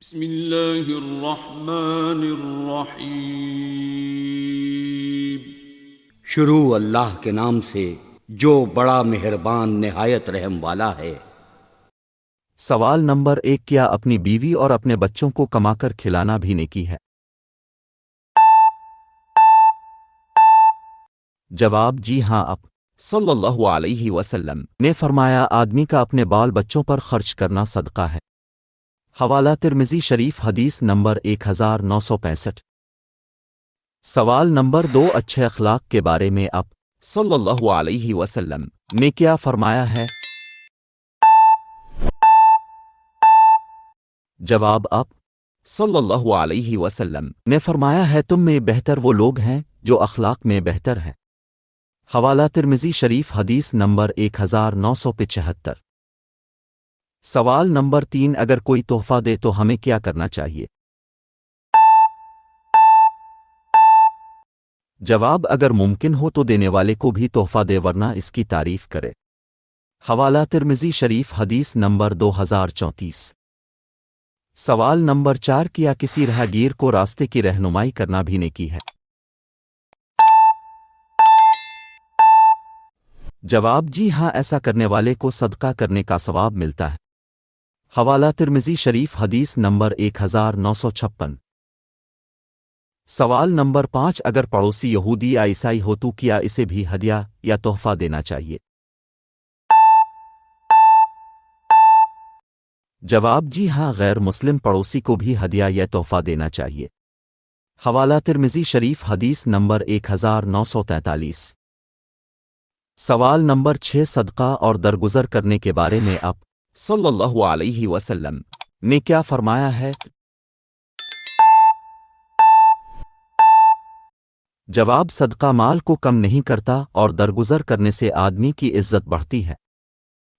بسم اللہ الرحمن الرحیم۔ شروع اللہ کے نام سے جو بڑا مہربان نہایت رحم والا ہے۔ سوال نمبر 1، کیا اپنی بیوی اور اپنے بچوں کو کما کر کھلانا بھی نیکی ہے؟ جواب جی ہاں۔ آپ صلی اللہ علیہ وسلم نے فرمایا آدمی کا اپنے بال بچوں پر خرچ کرنا صدقہ ہے۔ حوالہ ترمذی شریف حدیث نمبر 1965۔ سوال نمبر 2، اچھے اخلاق کے بارے میں آپ صلی اللہ علیہ وسلم نے کیا فرمایا ہے؟ جواب آپ صلی اللہ علیہ وسلم نے فرمایا ہے تم میں بہتر وہ لوگ ہیں جو اخلاق میں بہتر ہیں۔ حوالہ ترمذی شریف حدیث نمبر 1975۔ سوال نمبر 3، اگر کوئی تحفہ دے تو ہمیں کیا کرنا چاہیے؟ جواب اگر ممکن ہو تو دینے والے کو بھی تحفہ دے ورنہ اس کی تعریف کرے۔ حوالہ ترمذی شریف حدیث نمبر 2034۔ سوال نمبر 4، کیا کسی راہگیر کو راستے کی رہنمائی کرنا بھی نیکی ہے؟ جواب جی ہاں، ایسا کرنے والے کو صدقہ کرنے کا ثواب ملتا ہے۔ حوالہ ترمذی شریف حدیث نمبر 1956۔ سوال نمبر 5، اگر پڑوسی یہودی یا عیسائی ہو تو کیا اسے بھی ہدیہ یا تحفہ دینا چاہیے؟ جواب جی ہاں، غیر مسلم پڑوسی کو بھی ہدیہ یا تحفہ دینا چاہیے۔ حوالہ ترمذی شریف حدیث نمبر 1943۔ سوال نمبر 6، صدقہ اور درگزر کرنے کے بارے میں آپ صلی اللہ علیہ وسلم نے کیا فرمایا ہے؟ جواب صدقہ مال کو کم نہیں کرتا اور درگزر کرنے سے آدمی کی عزت بڑھتی ہے۔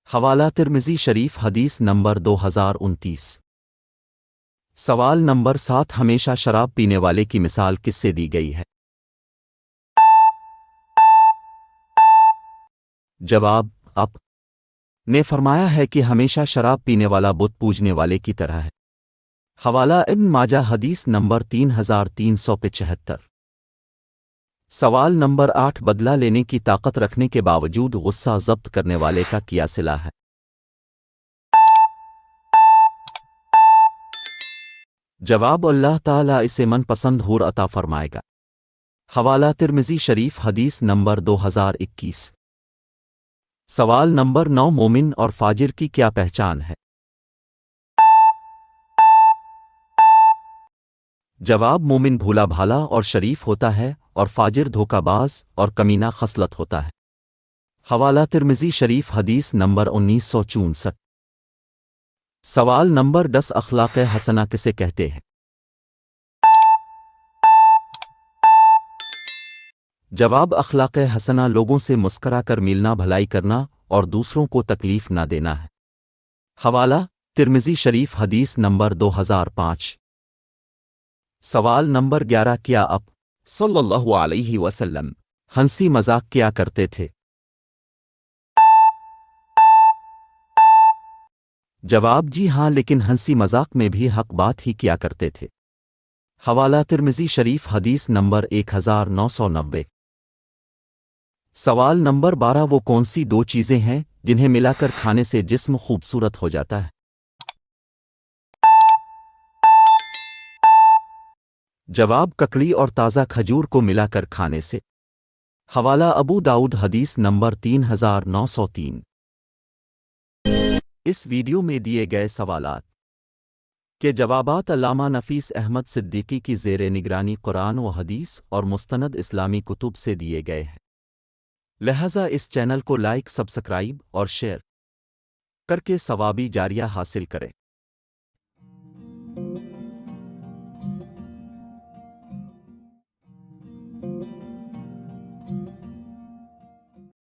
حوالہ ترمذی شریف حدیث نمبر 2029۔ سوال نمبر 7، ہمیشہ شراب پینے والے کی مثال کس سے دی گئی ہے؟ جواب آپ نے فرمایا ہے کہ ہمیشہ شراب پینے والا بت پوجنے والے کی طرح ہے۔ حوالہ ابن ماجہ حدیث نمبر 3375۔ سوال نمبر 8، بدلہ لینے کی طاقت رکھنے کے باوجود غصہ ضبط کرنے والے کا کیا صلہ ہے؟ جواب اللہ تعالیٰ اسے من پسند حور عطا فرمائے گا۔ حوالہ ترمذی شریف حدیث نمبر 2021۔ سوال نمبر 9، مومن اور فاجر کی کیا پہچان ہے؟ جواب مومن بھولا بھالا اور شریف ہوتا ہے اور فاجر دھوکہ باز اور کمینہ خصلت ہوتا ہے۔ حوالہ ترمذی شریف حدیث نمبر 1964۔ سوال نمبر 10، اخلاق حسنہ کسے کہتے ہیں؟ جواب اخلاق حسنہ لوگوں سے مسکرا کر ملنا، بھلائی کرنا اور دوسروں کو تکلیف نہ دینا ہے۔ حوالہ ترمذی شریف حدیث نمبر 2005۔ سوال نمبر 11، کیا آپ صلی اللہ علیہ وسلم ہنسی مذاق کیا کرتے تھے؟ جواب جی ہاں، لیکن ہنسی مذاق میں بھی حق بات ہی کیا کرتے تھے۔ حوالہ ترمذی شریف حدیث نمبر 1990۔ سوال نمبر 12، وہ کون سی 2 چیزیں ہیں جنہیں ملا کر کھانے سے جسم خوبصورت ہو جاتا ہے؟ جواب ککڑی اور تازہ کھجور کو ملا کر کھانے سے۔ حوالہ ابو داؤد حدیث نمبر 3903۔ اس ویڈیو میں دیے گئے سوالات کے جوابات علامہ نفیس احمد صدیقی کی زیر نگرانی قرآن و حدیث اور مستند اسلامی کتب سے دیے گئے ہیں، لہذا اس چینل کو لائک، سبسکرائب اور شیئر کر کے ثوابی جاریہ حاصل کریں۔